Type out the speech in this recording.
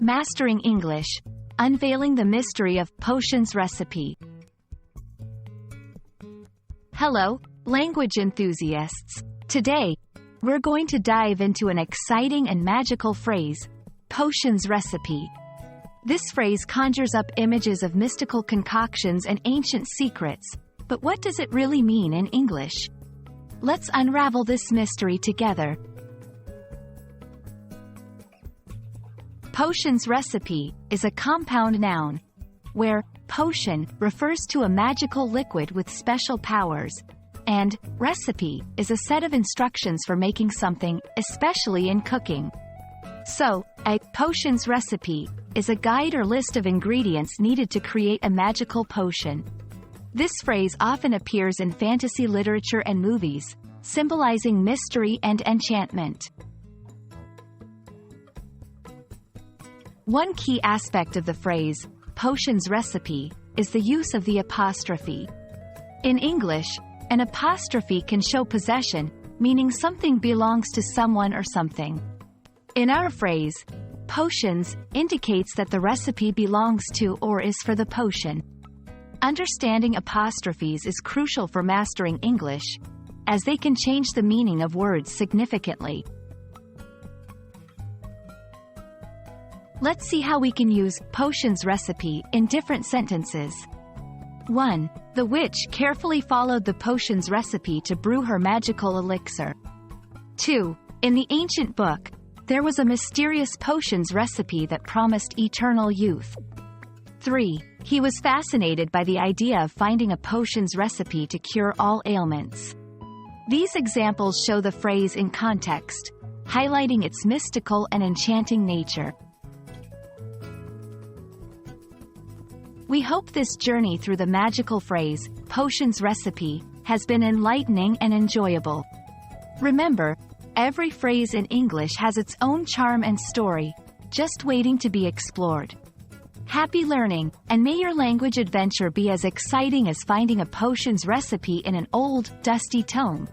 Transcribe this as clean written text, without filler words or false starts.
Mastering English, Unveiling the Mystery of Potions Recipe. Hello, language enthusiasts. Today, we're going to dive into an exciting and magical phrase, potions recipe. This phrase conjures up images of mystical concoctions and ancient secrets, but what does it really mean in English? Let's unravel this mystery together. Potions recipe is a compound noun, where potion refers to a magical liquid with special powers, and recipe is a set of instructions for making something, especially in cooking. So, a potions recipe is a guide or list of ingredients needed to create a magical potion. This phrase often appears in fantasy literature and movies, symbolizing mystery and enchantment. One key aspect of the phrase, potions recipe, is the use of the apostrophe. In English, an apostrophe can show possession, meaning something belongs to someone or something. In our phrase, potions indicates that the recipe belongs to or is for the potion. Understanding apostrophes is crucial for mastering English, as they can change the meaning of words significantly. Let's see how we can use potions recipe in different sentences. 1. The witch carefully followed the potions recipe to brew her magical elixir. 2. In the ancient book, there was a mysterious potions recipe that promised eternal youth. 3. He was fascinated by the idea of finding a potions recipe to cure all ailments. These examples show the phrase in context, highlighting its mystical and enchanting nature. We hope this journey through the magical phrase, potions recipe, has been enlightening and enjoyable. Remember, every phrase in English has its own charm and story, just waiting to be explored. Happy learning, and may your language adventure be as exciting as finding a potions recipe in an old, dusty tome.